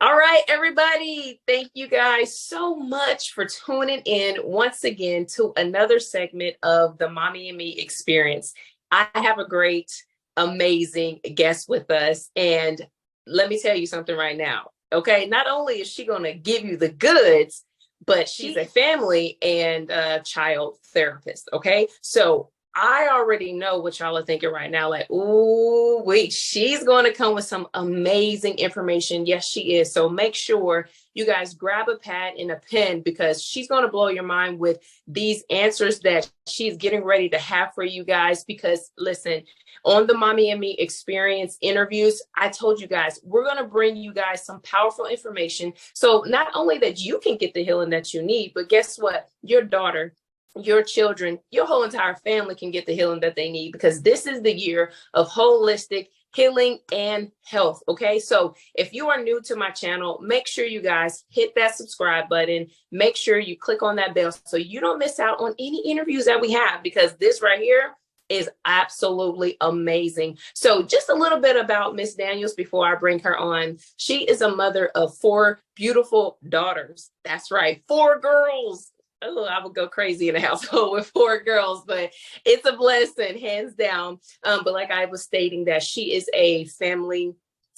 All right, everybody. Thank you guys so much for tuning in once again to another segment of the Mommy and Me experience. I have a great, amazing guest with us. And let me tell you something right now. Okay. Not only is she going to give you the goods, but she's a family and child therapist. Okay. So I already know what y'all are thinking right now. Like, ooh, wait, she's going to come with some amazing information. Yes, she is. So make sure you guys grab a pad and a pen because she's going to blow your mind with these answers that she's getting ready to have for you guys. Because listen, on the Mommy and Me experience interviews, I told you guys, we're going to bring you guys some powerful information. So not only that you can get the healing that you need, but guess what? Your daughter, your children, your whole entire family can get the healing that they need because this is the year of holistic healing and health. Okay. So if you are new to my channel, make sure you guys hit that subscribe button. Make sure you click on that bell so you don't miss out on any interviews that we have because this right here is absolutely amazing. So just a little bit about Miss Daniels before I bring her on. She is a mother of 4 beautiful daughters. That's right. 4 girls. Oh, I would go crazy in a household with 4 girls, but it's a blessing, hands down. But like I was stating that she is a family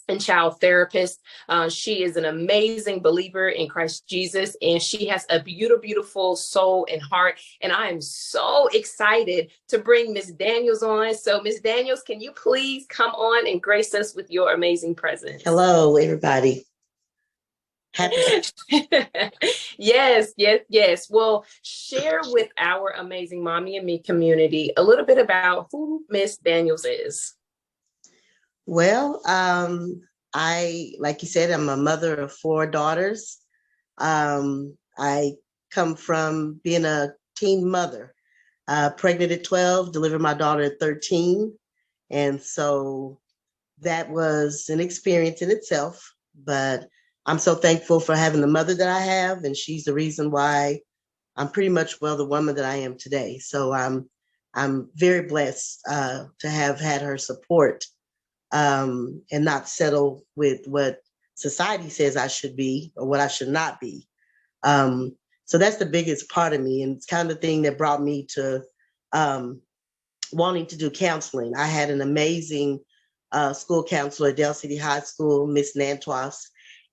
and child therapist. She is an amazing believer in Christ Jesus, and she has a beautiful, beautiful soul and heart. And I am so excited to bring Miss Daniels on. So Miss Daniels, can you please come on and grace us with your amazing presence? Hello, everybody. Happy. Yes. Well, share with our amazing Mommy and Me community a little bit about who Miss Daniels is. Well, like you said, I'm a mother of 4 daughters. I come from being a teen mother, pregnant at 12, delivered my daughter at 13. And so that was an experience in itself, but I'm so thankful for having the mother that I have, and she's the reason why I'm pretty much, the woman that I am today. So I'm very blessed to have had her support and not settle with what society says I should be or what I should not be. So that's the biggest part of me, and it's kind of the thing that brought me to wanting to do counseling. I had an amazing school counselor at Dale City High School, Miss Nantois.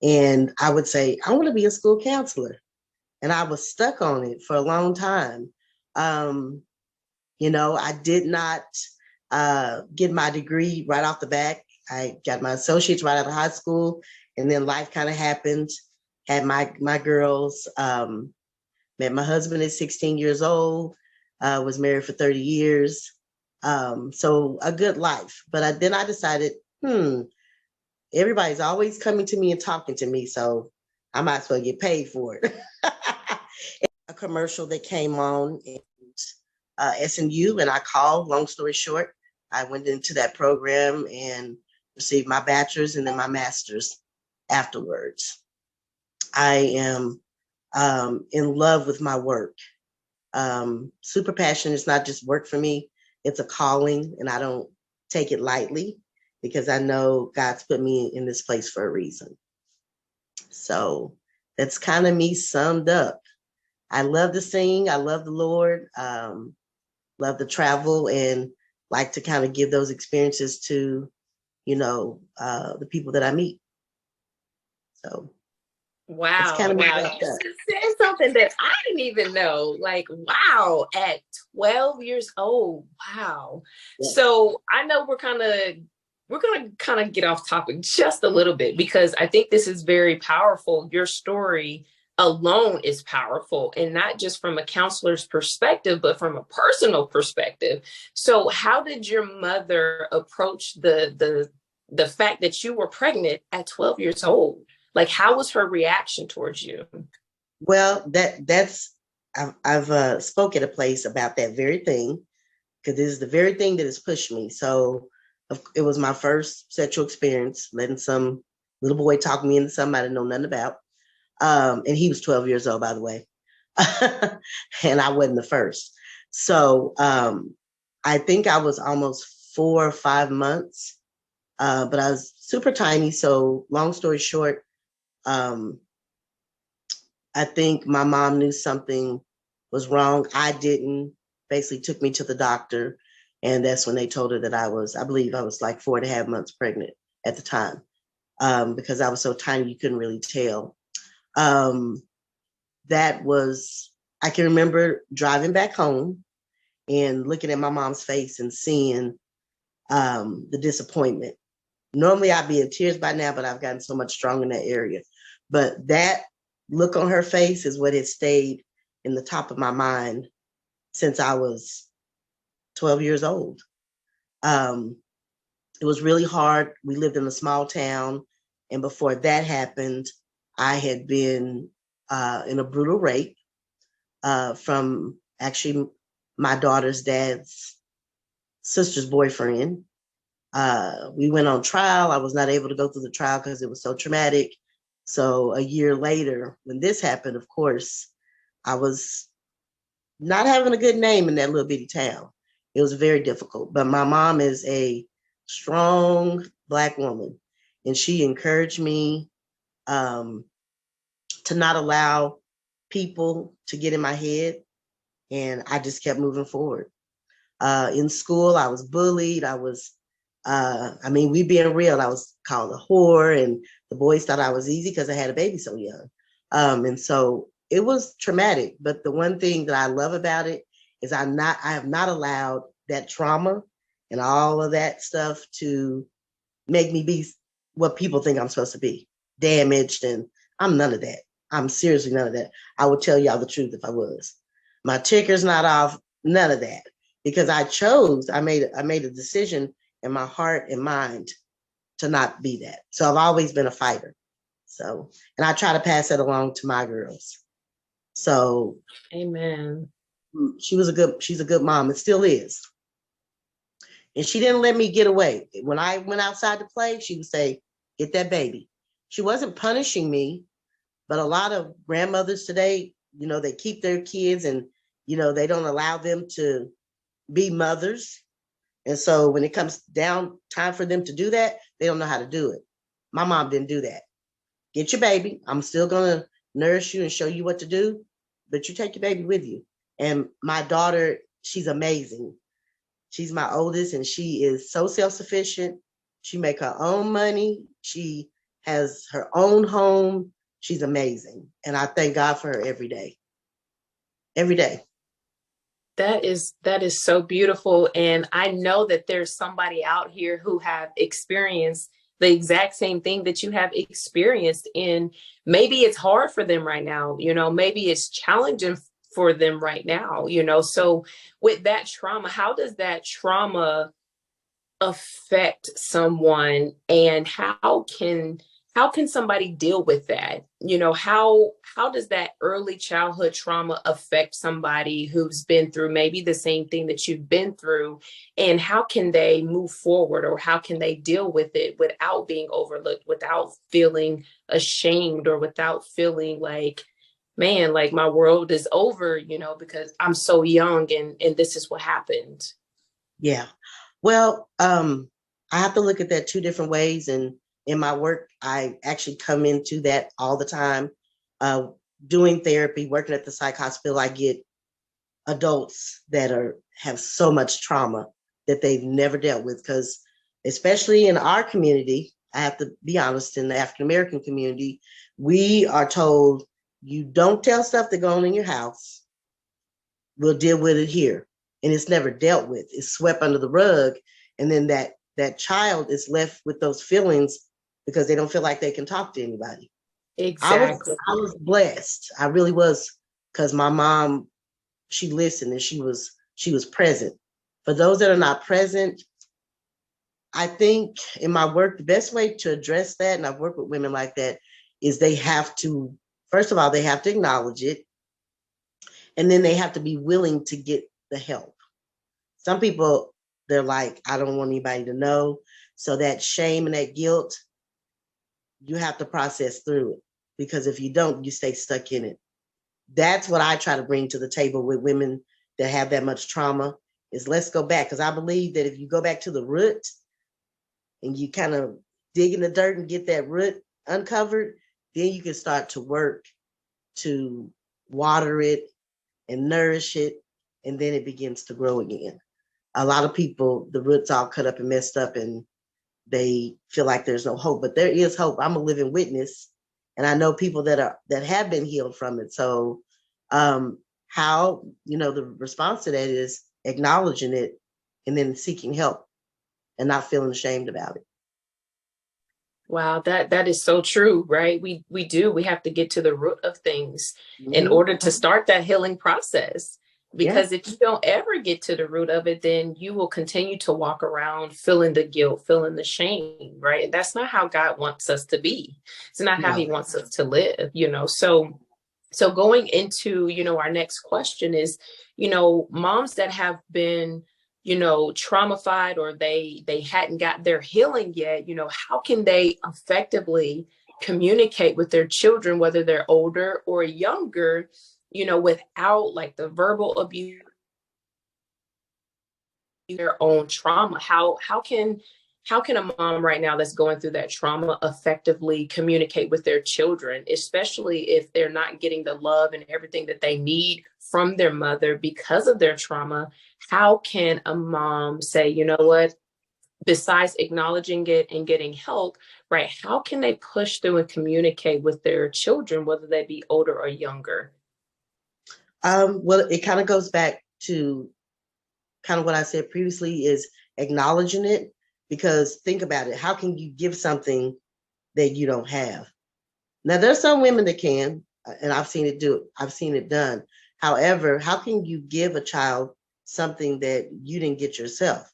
And I would say, I want to be a school counselor. And I was stuck on it for a long time. I did not get my degree right off the bat. I got my associates right out of high school. And then life kind of happened. Had my girls, met my husband at 16 years old, was married for 30 years. So a good life. But then I decided, everybody's always coming to me and talking to me, so I might as well get paid for it. A commercial that came on in SMU, and I called. Long story short, I went into that program and received my bachelor's and then my master's afterwards. I am in love with my work. Super passion is not just work for me. It's a calling, and I don't take it lightly, because I know God's put me in this place for a reason. So that's kind of me summed up. I love to sing. I love the Lord, love to travel, and like to kind of give those experiences to, the people that I meet. So. Wow. This is something that I didn't even know. Like, wow, at 12 years old. Wow. Yeah. So I know we're going to kind of get off topic just a little bit, because I think this is very powerful. Your story alone is powerful, and not just from a counselor's perspective, but from a personal perspective. So how did your mother approach the fact that you were pregnant at 12 years old? Like, how was her reaction towards you? Well, I've spoke at a place about that very thing, because this is the very thing that has pushed me. So it was my first sexual experience, letting some little boy talk me into something I didn't know nothing about. And he was 12 years old, by the way. And I wasn't the first. So I think I was almost 4 or 5 months, but I was super tiny. So long story short, Um, I think my mom knew something was wrong. I didn't. Basically took me to the doctor. And that's when they told her that I believe I was like 4.5 months pregnant at the time, because I was so tiny, you couldn't really tell. Um, that was, I can remember driving back home and looking at my mom's face and seeing the disappointment. Normally I'd be in tears by now, but I've gotten so much stronger in that area. But that look on her face is what has stayed in the top of my mind since I was 12 years old. Um, it was really hard. We lived in a small town. And before that happened, I had been in a brutal rape from actually my daughter's dad's sister's boyfriend. We went on trial. I was not able to go through the trial because it was so traumatic. So a year later, when this happened, of course, I was not having a good name in that little bitty town. It was very difficult. But my mom is a strong Black woman, and she encouraged me to not allow people to get in my head. And I just kept moving forward. In school, I was bullied. We being real, I was called a whore, and the boys thought I was easy because I had a baby so young. And so it was traumatic. But the one thing that I love about it is I have not allowed that trauma and all of that stuff to make me be what people think I'm supposed to be, damaged. And I'm none of that. I'm seriously none of that. I would tell y'all the truth if I was. My ticker's not off, none of that. Because I made a decision in my heart and mind to not be that. So I've always been a fighter. So, and I try to pass that along to my girls. So, amen. She's a good mom. It still is. And she didn't let me get away. When I went outside to play, she would say, "Get that baby." She wasn't punishing me, but a lot of grandmothers today, they keep their kids and, they don't allow them to be mothers. And so when it comes down time for them to do that, they don't know how to do it. My mom didn't do that. Get your baby. I'm still going to nourish you and show you what to do, but you take your baby with you. And my daughter, she's amazing. She's my oldest, and she is so self-sufficient. She make her own money. She has her own home. She's amazing. And I thank God for her every day. Every day. That is so beautiful. And I know that there's somebody out here who have experienced the exact same thing that you have experienced. And maybe it's hard for them right now, maybe it's challenging for them right now, So with that trauma, how does that trauma affect someone, and how can somebody deal with that? How does that early childhood trauma affect somebody who's been through maybe the same thing that you've been through, and how can they move forward, or how can they deal with it without being overlooked, without feeling ashamed, or without feeling like, man, like my world is over, because I'm so young and this is what happened? Yeah. Well, I have to look at that two different ways. And in my work, I actually come into that all the time. Doing therapy, working at the psych hospital, I get adults that have so much trauma that they've never dealt with. Because especially in our community, I have to be honest, in the African American community, we are told, you don't tell stuff that goes on in your house. We'll deal with it here. And it's never dealt with. It's swept under the rug. And then that child is left with those feelings because they don't feel like they can talk to anybody. Exactly. I was blessed. I really was, because my mom, she listened and she was present. For those that are not present, I think in my work, the best way to address that, and I've worked with women like that, is they have to, first of all, they have to acknowledge it. And then they have to be willing to get the help. Some people, they're like, I don't want anybody to know. So that shame and that guilt, you have to process through it. Because if you don't, you stay stuck in it. That's what I try to bring to the table with women that have that much trauma, is let's go back. Because I believe that if you go back to the root and you kind of dig in the dirt and get that root uncovered, then you can start to work to water it and nourish it, and then it begins to grow again. A lot of people, the roots all cut up and messed up, and they feel like there's no hope, but there is hope. I'm a living witness, and I know people that have been healed from it. So how, the response to that is acknowledging it and then seeking help and not feeling ashamed about it. Wow, that is so true, right? We have to get to the root of things in Mhm. order to start that healing process. Yeah. Because if you don't ever get to the root of it, then you will continue to walk around feeling the guilt, feeling the shame, right? And that's not how God wants us to be. It's not how No. he wants us to live, So going into, our next question is, moms that have been, traumatized, or they hadn't got their healing yet, how can they effectively communicate with their children, whether they're older or younger, without like the verbal abuse, their own trauma? How can a mom right now that's going through that trauma effectively communicate with their children, especially if they're not getting the love and everything that they need from their mother because of their trauma? How can a mom say, you know what, besides acknowledging it and getting help, right? How can they push through and communicate with their children, whether they be older or younger? Well, it kind of goes back to kind of what I said previously, is acknowledging it. Because think about it, how can you give something that you don't have? Now, there's some women that can, and I've seen it done. However, how can you give a child something that you didn't get yourself?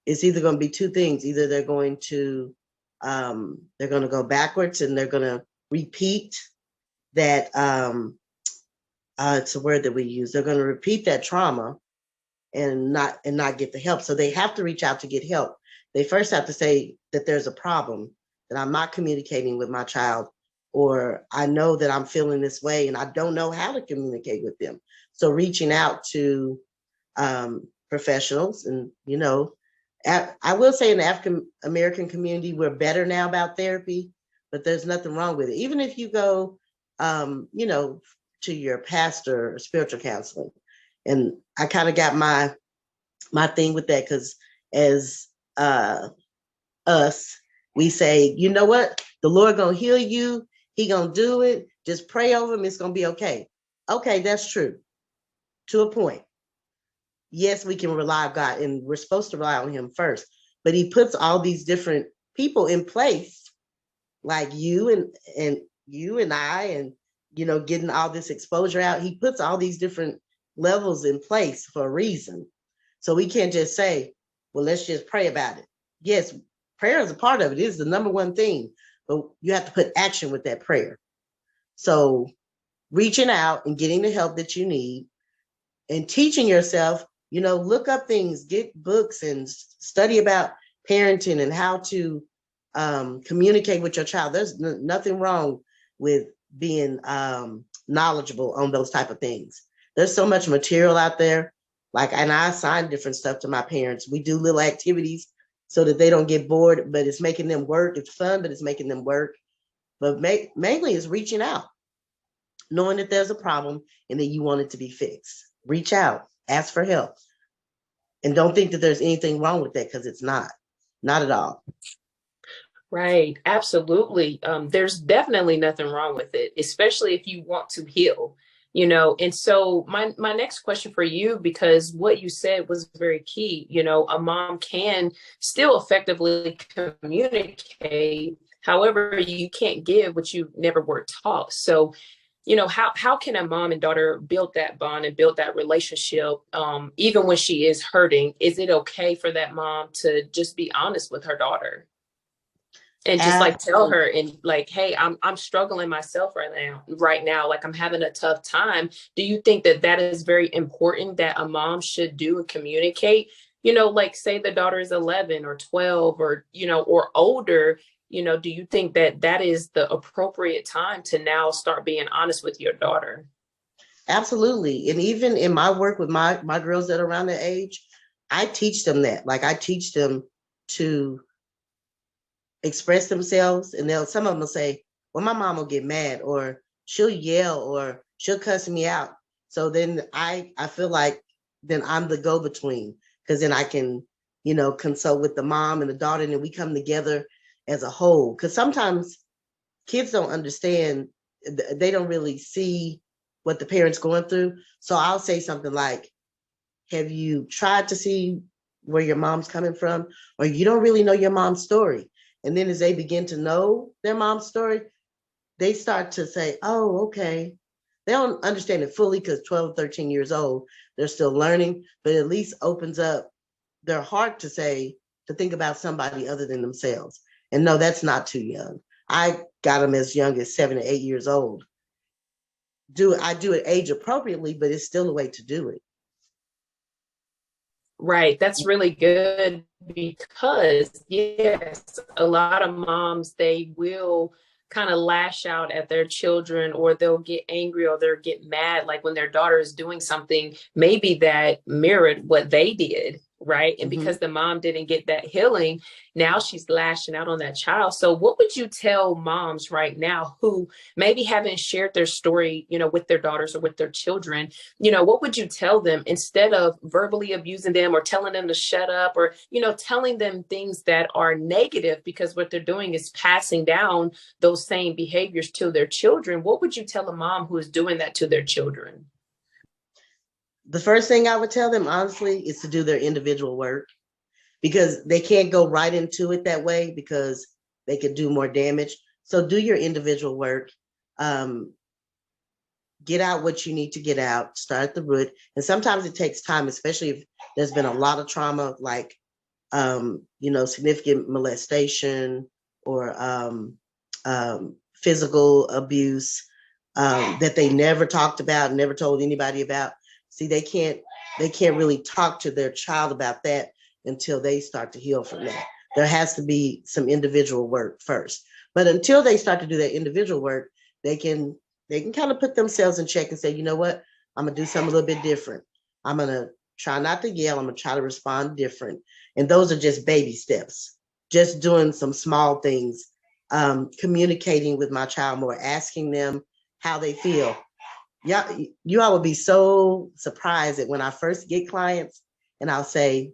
It's either going to be two things. Either they're going to go backwards and they're going to repeat that. It's a word that we use. They're going to repeat that trauma and not get the help. So they have to reach out to get help. They first have to say that there's a problem, that I'm not communicating with my child, or I know that I'm feeling this way and I don't know how to communicate with them. So reaching out to professionals, and I will say in the African American community, we're better now about therapy, but there's nothing wrong with it. Even if you go, to your pastor or spiritual counseling. And I kind of got my thing with that, because as us, we say, you know what, the Lord gonna heal you. He gonna do it. Just pray over him. It's gonna be okay. Okay, that's true to a point. Yes, we can rely on God, and we're supposed to rely on him first. But he puts all these different people in place, like you and I, and getting all this exposure out. He puts all these different levels in place for a reason. So we can't just say, well, let's just pray about it. Yes, prayer is a part of it. It is the number one thing, but you have to put action with that prayer. So reaching out and getting the help that you need, and teaching yourself, look up things, get books and study about parenting and how to communicate with your child. There's nothing wrong with being knowledgeable on those type of things. There's so much material out there. And I assign different stuff to my parents. We do little activities so that they don't get bored, but it's making them work. It's fun, but it's making them work. But mainly it's reaching out, knowing that there's a problem and that you want it to be fixed. Reach out, ask for help. And don't think that there's anything wrong with that, because it's not at all. Right. Absolutely. There's definitely nothing wrong with it, especially if you want to heal, And so my next question for you, because what you said was very key, a mom can still effectively communicate. However, you can't give what you never were taught. So, how can a mom and daughter build that bond and build that relationship, even when she is hurting? Is it okay for that mom to just be honest with her daughter? And just tell her, and hey, I'm struggling myself right now, like I'm having a tough time. Do you think that is very important that a mom should do and communicate? Say the daughter is 11 or 12 or or older, do you think that is the appropriate time to now start being honest with your daughter? Absolutely. And even in my work with my girls that are around that age, I teach them that. I teach them to express themselves, and some of them will say, well, my mom will get mad, or she'll yell, or she'll cuss me out. So then I feel like then I'm the go-between, because then I can, consult with the mom and the daughter, and then we come together as a whole. Because sometimes kids don't understand, they don't really see what the parents going through. So I'll say something like, have you tried to see where your mom's coming from? Or you don't really know your mom's story. And then as they begin to know their mom's story, they start to say, oh, okay. They don't understand it fully because 12, 13 years old, they're still learning, but at least opens up their heart to think about somebody other than themselves. And no, that's not too young. I got them as young as 7 to 8 years old. I do it age appropriately, but it's still a way to do it. Right. That's really good because, yes, a lot of moms, they will kind of lash out at their children, or they'll get angry, or they'll get mad, like when their daughter is doing something maybe that mirrored what they did. Right. And because the mom didn't get that healing, now she's lashing out on that child. So what would you tell moms right now who maybe haven't shared their story, with their daughters or with their children? What would you tell them instead of verbally abusing them or telling them to shut up, or, telling them things that are negative, because what they're doing is passing down those same behaviors to their children? What would you tell a mom who is doing that to their children? The first thing I would tell them, honestly, is to do their individual work, because they can't go right into it that way, because they could do more damage. So do your individual work. Get out what you need to get out, start at the root. And sometimes it takes time, especially if there's been a lot of trauma, like, significant molestation, or physical abuse that they never talked about, never told anybody about. See, they can't really talk to their child about that until they start to heal from that. There has to be some individual work first. But until they start to do that individual work, they can kind of put themselves in check and say, you know what, I'm gonna do something a little bit different. I'm gonna try not to yell, I'm gonna try to respond different. And those are just baby steps, just doing some small things, communicating with my child more, asking them how they feel. Yeah, you all would be so surprised that when I first get clients and I'll say,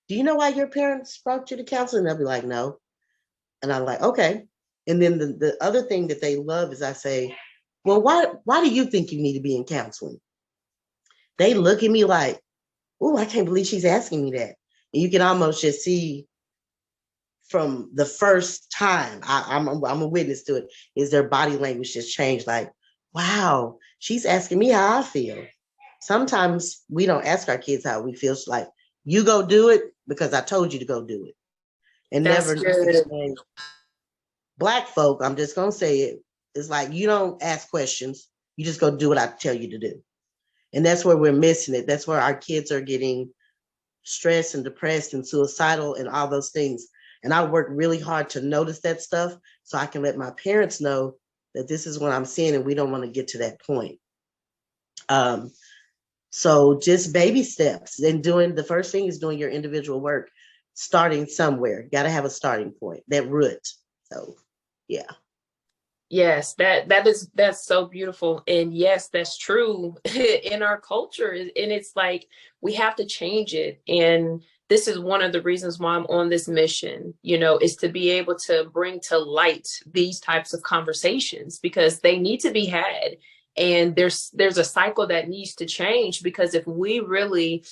do you know why your parents brought you to counseling? And they'll be like, no. And I'm like, okay. And then the other thing that they love is I say, well, why do you think you need to be in counseling? They look at me like, oh, I can't believe she's asking me that. And you can almost just see from the first time I'm a witness to it, is their body language just changed. Like, wow, she's asking me how I feel. Sometimes we don't ask our kids how we feel. It's like, you go do it because I told you to go do it. And That's never good. Black folk, I'm just gonna say it, it's like, you don't ask questions, you just go do what I tell you to do. And that's where we're missing it. That's where our kids are getting stressed and depressed and suicidal and all those things. And I work really hard to notice that stuff so I can let my parents know that this is what I'm seeing and we don't want to get to that point. So just baby steps, and the first thing is doing your individual work, starting somewhere. Got to have a starting point, that root. So, yeah. Yes, that's so beautiful. And yes, that's true in our culture. And it's like we have to change it. And this is one of the reasons why I'm on this mission, is to be able to bring to light these types of conversations, because they need to be had. And there's a cycle that needs to change, because if we really,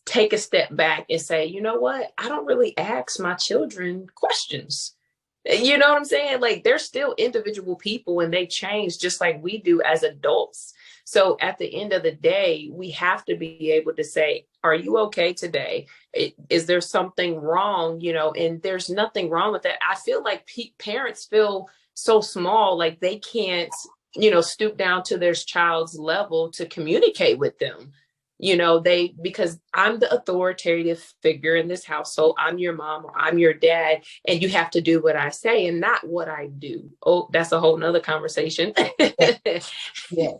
take a step back and say, you know what, I don't really ask my children questions. You know what I'm saying? Like, they're still individual people and they change just like we do as adults. So at the end of the day, we have to be able to say, are you okay today? Is there something wrong? And there's nothing wrong with that. I feel like parents feel so small, like they can't, stoop down to their child's level to communicate with them. Because I'm the authoritative figure in this household. I'm your mom or I'm your dad, and you have to do what I say and not what I do. Oh, that's a whole nother conversation. Yeah.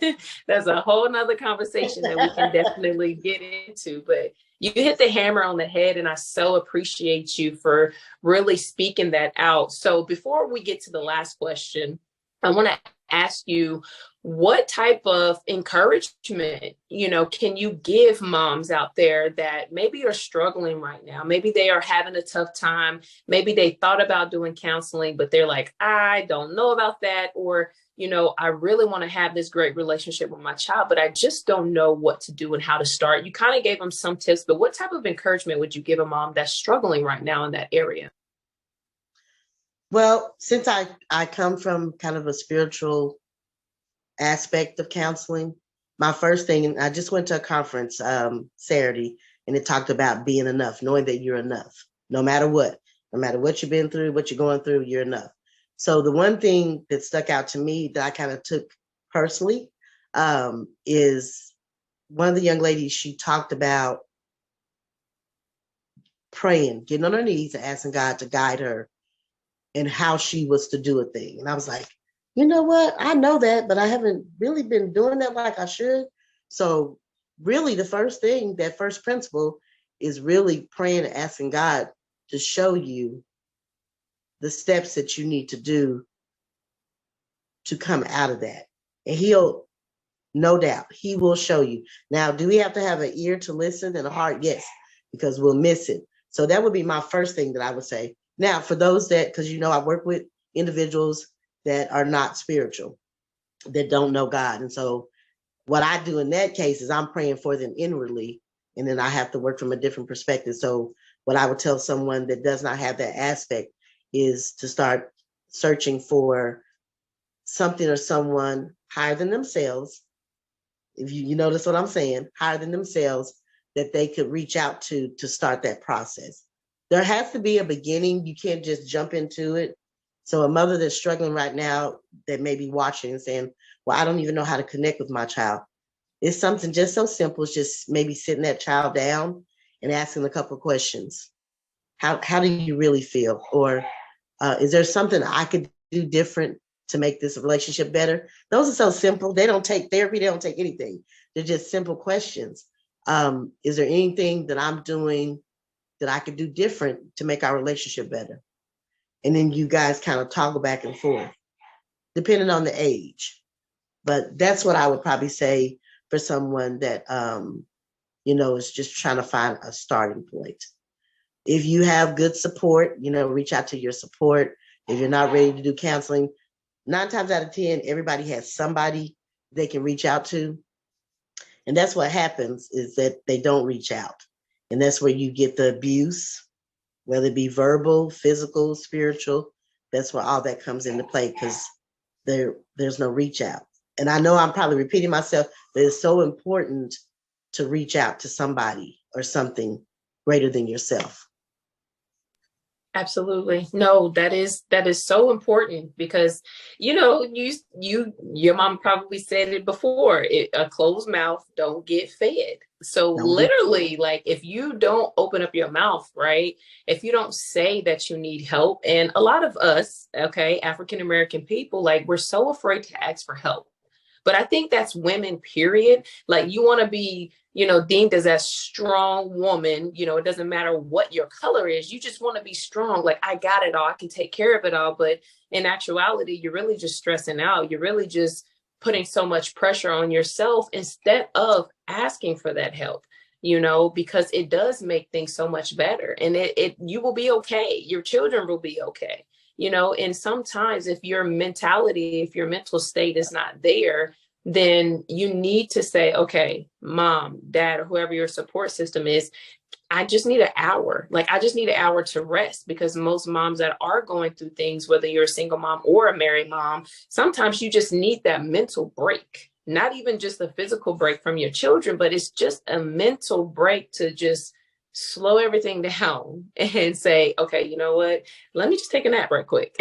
That's a whole nother conversation that we can definitely get into. But you hit the hammer on the head, and I so appreciate you for really speaking that out. So before we get to the last question, I want to ask you, what type of encouragement, can you give moms out there that maybe are struggling right now? Maybe they are having a tough time. Maybe they thought about doing counseling, but they're like, I don't know about that. Or, I really want to have this great relationship with my child, but I just don't know what to do and how to start. You kind of gave them some tips, but what type of encouragement would you give a mom that's struggling right now in that area? Well, since I come from kind of a spiritual aspect of counseling, my first thing, and I just went to a conference Saturday, and it talked about being enough, knowing that you're enough, no matter what you've been through, what you're going through, you're enough. So the one thing that stuck out to me that I kind of took personally is one of the young ladies, she talked about praying, getting on her knees and asking God to guide her and how she was to do a thing. And I was like, you know what? I know that, but I haven't really been doing that like I should. So really the first thing, that first principle is really praying and asking God to show you the steps that you need to do to come out of that. And he'll, no doubt, he will show you. Now, do we have to have an ear to listen and a heart? Yes, because we'll miss it. So that would be my first thing that I would say. Now, for those that, because I work with individuals that are not spiritual, that don't know God. And so what I do in that case is I'm praying for them inwardly, and then I have to work from a different perspective. So what I would tell someone that does not have that aspect is to start searching for something or someone higher than themselves. If you notice what I'm saying, higher than themselves, that they could reach out to start that process. There has to be a beginning. You can't just jump into it. So a mother that's struggling right now that may be watching and saying, well, I don't even know how to connect with my child. It's something just so simple. It's just maybe sitting that child down and asking a couple of questions. How do you really feel? Or is there something I could do different to make this relationship better? Those are so simple. They don't take therapy. They don't take anything. They're just simple questions. Is there anything that I'm doing that I could do different to make our relationship better? And then you guys kind of toggle back and forth, depending on the age. But that's what I would probably say for someone that, is just trying to find a starting point. If you have good support, reach out to your support. If you're not ready to do counseling, 9 times out of 10, everybody has somebody they can reach out to. And that's what happens, is that they don't reach out. And that's where you get the abuse, whether it be verbal, physical, spiritual. That's where all that comes into play, because there's no reach out. And I know I'm probably repeating myself, but it's so important to reach out to somebody or something greater than yourself. Absolutely. No, that is so important, because, your mom probably said it before, a closed mouth don't get fed. So literally, like, if you don't open up your mouth, right? If you don't say that you need help, and a lot of us, okay, African-American people, like, we're so afraid to ask for help. But I think that's women, period. Like, you want to be, deemed as a strong woman. It doesn't matter what your color is. You just want to be strong. Like, I got it all. I can take care of it all. But in actuality, you're really just stressing out. You're really just putting so much pressure on yourself instead of asking for that help, because it does make things so much better. And you will be okay. Your children will be okay. And sometimes if your mental state is not there, then you need to say, okay, mom, dad, or whoever your support system is, I just need an hour. Like, I just need an hour to rest, because most moms that are going through things, whether you're a single mom or a married mom, sometimes you just need that mental break, not even just a physical break from your children, but it's just a mental break to just slow everything down and say, okay, you know what? Let me just take a nap right quick.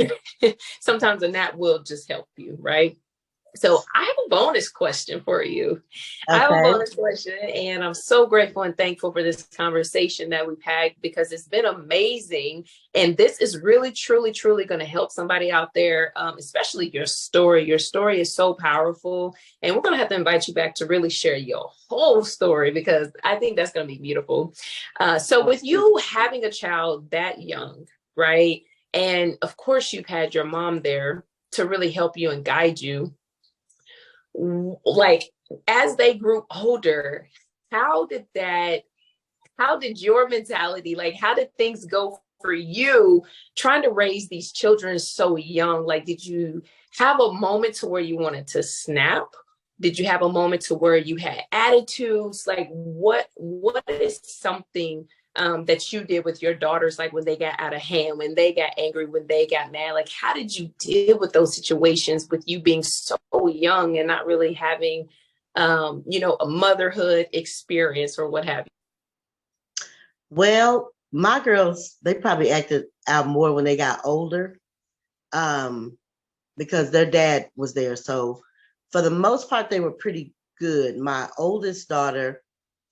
Sometimes a nap will just help you, right? So I have a bonus question for you. I have a Okay. bonus question, and I'm so grateful and thankful for this conversation that we've had because it's been amazing. And this is really, truly, truly going to help somebody out there, especially your story. Your story is so powerful, and we're going to have to invite you back to really share your whole story because I think that's going to be beautiful. So, with you having a child that young, right? And of course, you've had your mom there to really help you and guide you like as they grew older, how did that, how did your mentality, like how did things go for you trying to raise these children so young? Like, did you have a moment to where you wanted to snap? Did you have a moment to where you had attitudes? Like what is something that you did with your daughters, like when they got out of hand, when they got angry, when they got mad? Like, how did you deal with those situations with you being so young and not really having, a motherhood experience or what have Well, my girls, they probably acted out more when they got older, um, because their dad was there. So for the most part, they were pretty good. My oldest daughter,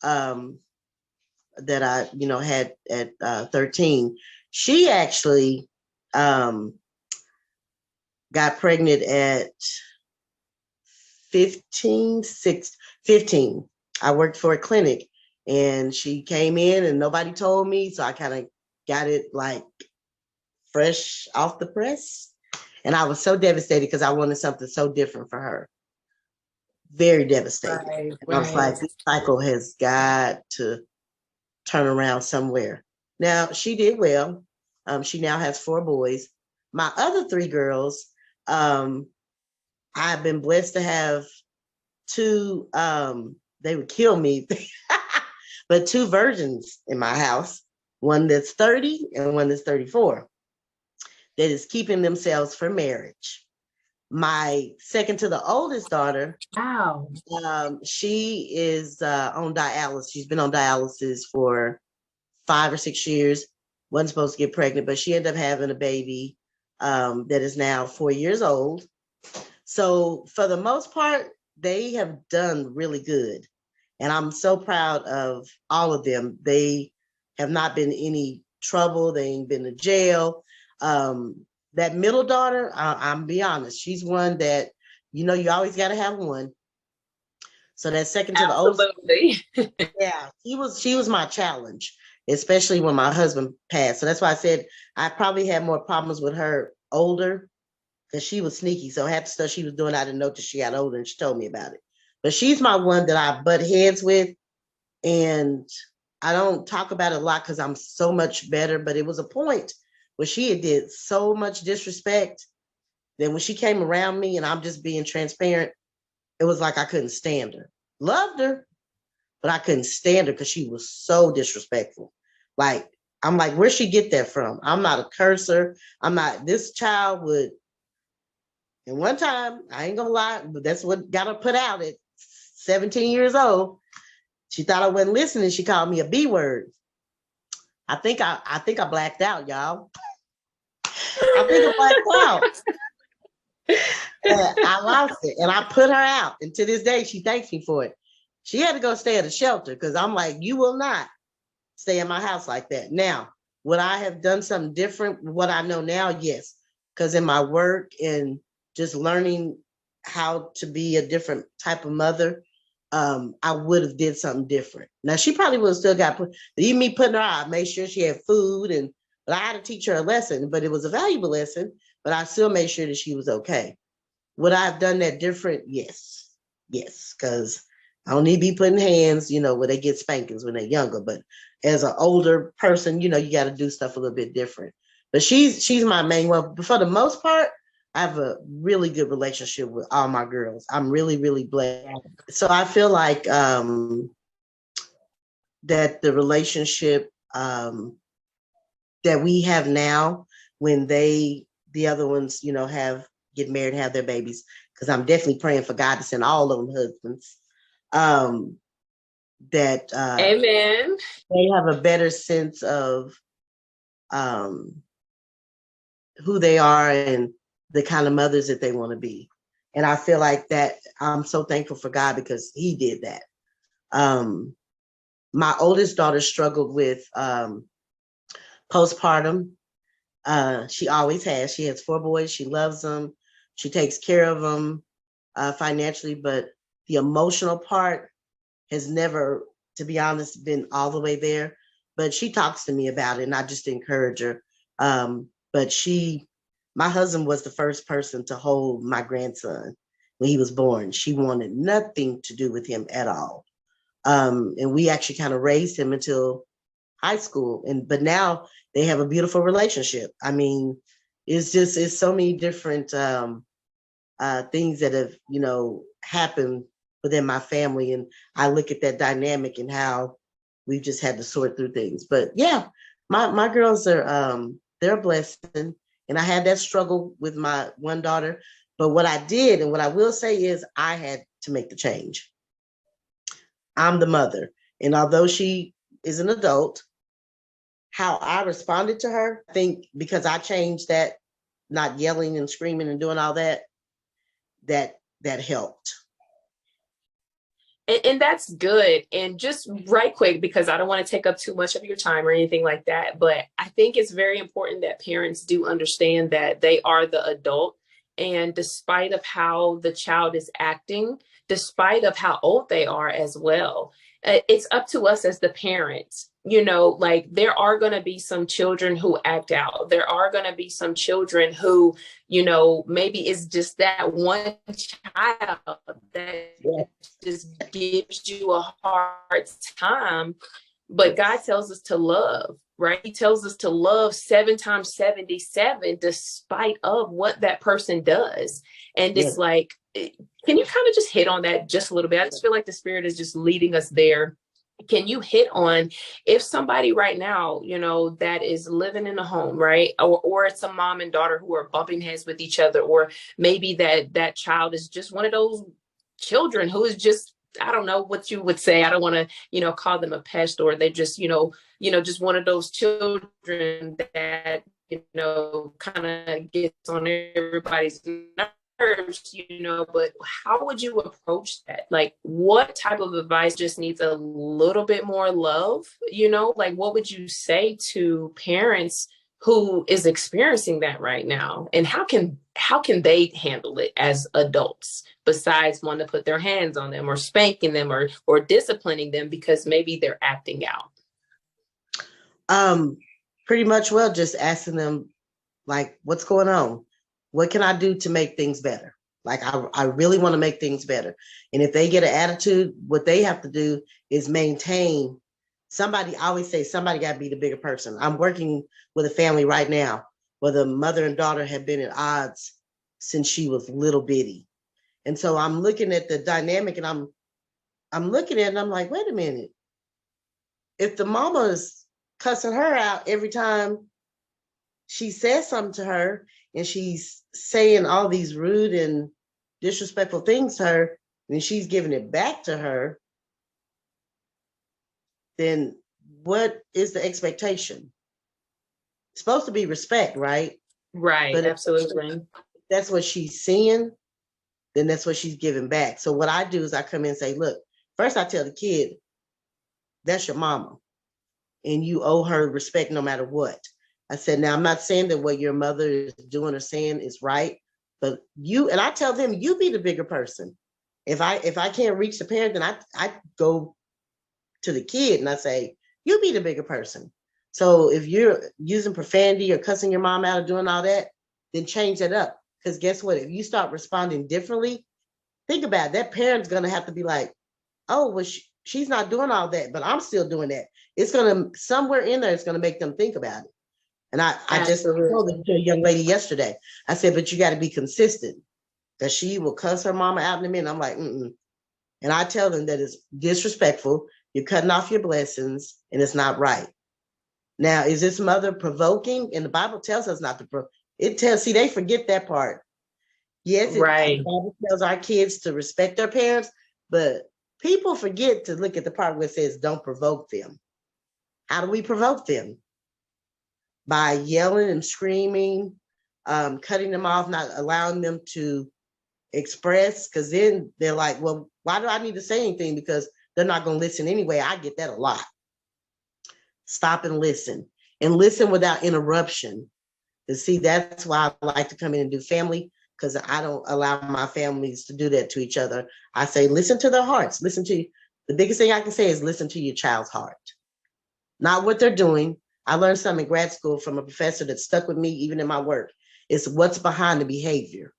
um, that I, had at 13, she actually um, got pregnant at 15. I worked for a clinic and she came in and nobody told me. So I kind of got it like fresh off the press. And I was so devastated because I wanted something so different for her. Very devastated. you? And I was like, this cycle has got to turn around somewhere. Now, she did well. She now has 4 boys. My other 3 girls, I've been blessed to have 2, they would kill me, but 2 virgins in my house, one that's 30 and one that's 34, that is keeping themselves for marriage. My second to the oldest daughter, Wow. she is on dialysis. She's been on dialysis for 5 or 6 years. Wasn't supposed to get pregnant, but she ended up having a baby that is now 4 years old. So for the most part, they have done really good. And I'm so proud of all of them. They have not been any trouble. They ain't been to jail. That middle daughter, I'm be honest, she's one that, you always got to have one. So that second to the oldest, yeah, she was my challenge, especially when my husband passed. So that's why I said I probably had more problems with her older because she was sneaky. So half the stuff she was doing, I didn't know till she got older and she told me about it. But she's my one that I butt heads with. And I don't talk about it a lot because I'm so much better. But it was a point where she had did so much disrespect that when she came around me, and I'm just being transparent, it was like I couldn't stand her. Loved her, but I couldn't stand her because she was so disrespectful. Like, I'm like, where'd she get that from? I'm not a cursor. I'm not, this child would, and one time, I ain't gonna lie, but that's what got her put out at 17 years old. She thought I wasn't listening. She called me a B word. I think I blacked out, y'all. I think I blacked out. And I lost it, and I put her out. And to this day, she thanks me for it. She had to go stay at a shelter because I'm like, you will not stay in my house like that. Now, would I have done something different? What I know now, yes, because in my work and just learning how to be a different type of mother, I would have did something different. Now she probably would have still got put. Even me putting her out, made sure she had food, but I had to teach her a lesson. But it was a valuable lesson. But I still made sure that she was okay. Would I have done that different? Yes, because I don't need to be putting hands, where they get spankings when they're younger. But as an older person, you got to do stuff a little bit different. But she's my main one. But for the most part, I have a really good relationship with all my girls. I'm really, really blessed. So I feel like that the relationship that we have now, when the other ones, get married, have their babies, because I'm definitely praying for God to send all of them husbands. That Amen. They have a better sense of who they are and the kind of mothers that they want to be. And I feel like that I'm so thankful for God because he did that. My oldest daughter struggled with postpartum. She always has. She has 4 boys. She loves them. She takes care of them financially, but the emotional part has never, to be honest, been all the way there. But she talks to me about it, and I just encourage her. But my husband was the first person to hold my grandson when he was born. She wanted nothing to do with him at all. And we actually kind of raised him until high school. But now they have a beautiful relationship. I mean, it's so many different things that have, happened within my family. And I look at that dynamic and how we've just had to sort through things. But yeah, my girls are, they're a blessing. And I had that struggle with my one daughter. But what I did, and what I will say is I had to make the change. I'm the mother. And although she is an adult, how I responded to her, I think because I changed that, not yelling and screaming and doing all that, that helped. And that's good. And just right quick, because I don't want to take up too much of your time or anything like that, but I think it's very important that parents do understand that they are the adult. And despite of how the child is acting, despite of how old they are as well, it's up to us as the parents. Like there are going to be some children who act out. There are going to be some children who, maybe it's just that one child that just gives you a hard time. But God tells us to love, right? He tells us to love 7 times 77, despite of what that person does. And it's like, can you kind of just hit on that just a little bit? I just feel like the Spirit is just leading us there. Can you hit on if somebody right now, that is living in a home, right? Or it's a mom and daughter who are bumping heads with each other, or maybe that child is just one of those children who is just, I don't know what you would say. I don't want to, call them a pest, or they just, just one of those children that, kind of gets on everybody's nerves. But how would you approach that? Like, what type of advice just needs a little bit more love? Like, what would you say to parents who is experiencing that right now? And how can they handle it as adults, besides wanting to put their hands on them or spanking them or disciplining them because maybe they're acting out? Pretty much, well, just asking them, like, what's going on? What can I do to make things better? Like, I really want to make things better. And if they get an attitude, what they have to do is maintain somebody. I always say somebody got to be the bigger person. I'm working with a family right now where the mother and daughter have been at odds since she was little bitty. And so I'm looking at the dynamic, and I'm looking at it and I'm like, wait a minute. If the mama is cussing her out every time she says something to her, and she's saying all these rude and disrespectful things to her, and she's giving it back to her, then what is the expectation? It's supposed to be respect, right? Right, but absolutely. If that's what she's seeing, then that's what she's giving back. So what I do is I come in and say, look, first I tell the kid, that's your mama, and you owe her respect no matter what. I said, now I'm not saying that what your mother is doing or saying is right, but and I tell them, you be the bigger person. If I can't reach the parent, then I go to the kid and I say, you be the bigger person. So if you're using profanity or cussing your mom out or doing all that, then change that up. Because guess what? If you start responding differently, think about it. That parent's going to have to be like, oh, well, she's not doing all that, but I'm still doing that. It's going to, somewhere in there, it's going to make them think about it. And I just told it to a young lady yesterday. I said, but you got to be consistent, that she will cuss her mama out in a minute. I'm like, mm-mm. And I tell them that it's disrespectful. You're cutting off your blessings and it's not right. Now, is this mother provoking? And the Bible tells us not to provoke. See, they forget that part. Yes, right. The Bible tells our kids to respect their parents, but people forget to look at the part where it says don't provoke them. How do we provoke them? By yelling and screaming, cutting them off, not allowing them to express, because then they're like, well, why do I need to say anything? Because they're not going to listen anyway. I get that a lot. Stop and listen without interruption. And see, that's why I like to come in and do family, because I don't allow my families to do that to each other. I say, listen to their hearts. The biggest thing I can say is listen to your child's heart, not what they're doing. I learned something in grad school from a professor that stuck with me even in my work. It's what's behind the behavior.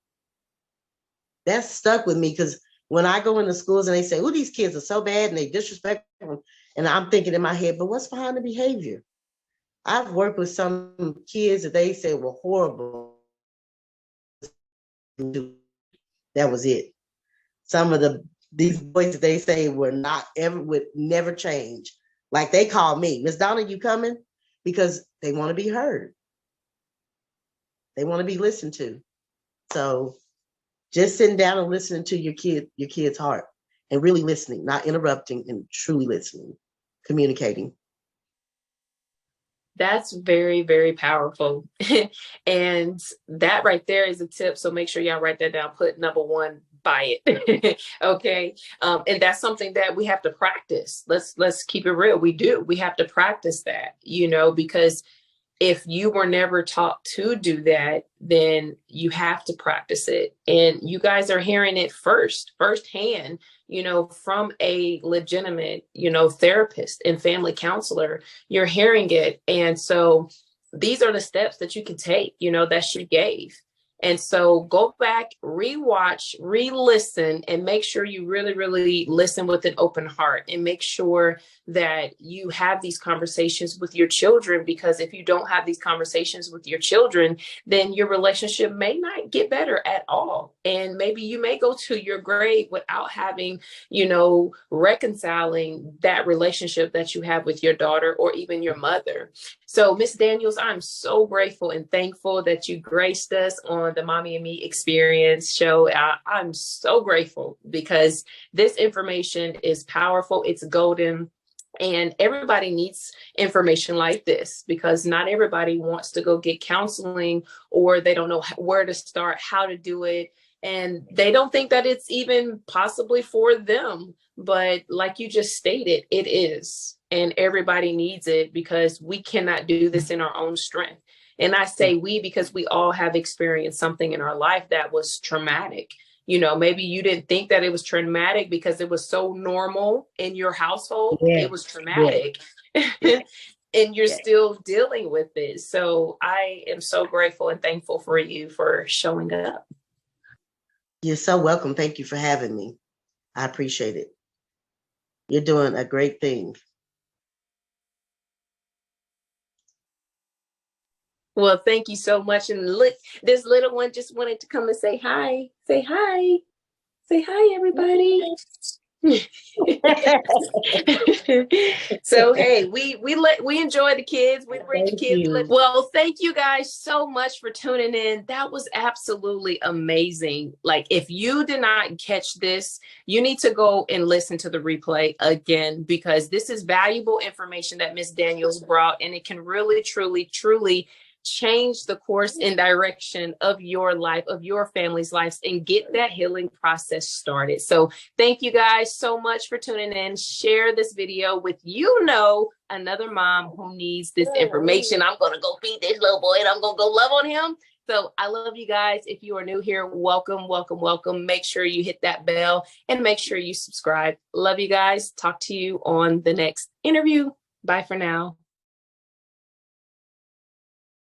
That stuck with me, because when I go into schools and they say, oh, these kids are so bad and they disrespectful, and I'm thinking in my head, but what's behind the behavior? I've worked with some kids that they said were horrible. That was it. Some of these boys that they say would never change. Like they call me, Miss Donna, you coming? Because they want to be heard. They want to be listened to. So just sitting down and listening to your kid's heart, and really listening, not interrupting, and truly listening, communicating. That's very, very powerful. And that right there is a tip. So make sure y'all write that down. Put number 1, buy it. Okay. And that's something that we have to practice. Let's keep it real. We have to practice that, because if you were never taught to do that, then you have to practice it. And you guys are hearing it firsthand, from a legitimate, therapist and family counselor. You're hearing it. And so these are the steps that you can take, that she gave. And so go back, rewatch, re-listen, and make sure you really, really listen with an open heart, and make sure that you have these conversations with your children, because if you don't have these conversations with your children, then your relationship may not get better at all. And maybe you may go to your grave without having, reconciling that relationship that you have with your daughter or even your mother. So, Miss Daniels, I'm so grateful and thankful that you graced us on the Mommy and Me Experience show. I'm so grateful, because this information is powerful. It's golden. And everybody needs information like this, because not everybody wants to go get counseling, or they don't know where to start, how to do it. And they don't think that it's even possibly for them. But like you just stated, it is. And everybody needs it, because we cannot do this in our own strength. And I say we, because we all have experienced something in our life that was traumatic. Maybe you didn't think that it was traumatic because it was so normal in your household. Yeah. It was traumatic. Yeah. And you're still dealing with it. So I am so grateful and thankful for you for showing up. You're so welcome. Thank you for having me. I appreciate it. You're doing a great thing. Well, thank you so much. And look, this little one just wanted to come and say hi. Say hi. Say hi, everybody. So hey, we enjoy the kids. We bring the kids. Well, thank you guys so much for tuning in. That was absolutely amazing. Like, if you did not catch this, you need to go and listen to the replay again, because this is valuable information that Miss Daniels brought, and it can really, truly, truly change the course and direction of your life, of your family's lives, and get that healing process started. So thank you guys so much for tuning in. Share this video with, another mom who needs this information. I'm going to go feed this little boy, and I'm going to go love on him. So I love you guys. If you are new here, welcome, welcome, welcome. Make sure you hit that bell and make sure you subscribe. Love you guys. Talk to you on the next interview. Bye for now.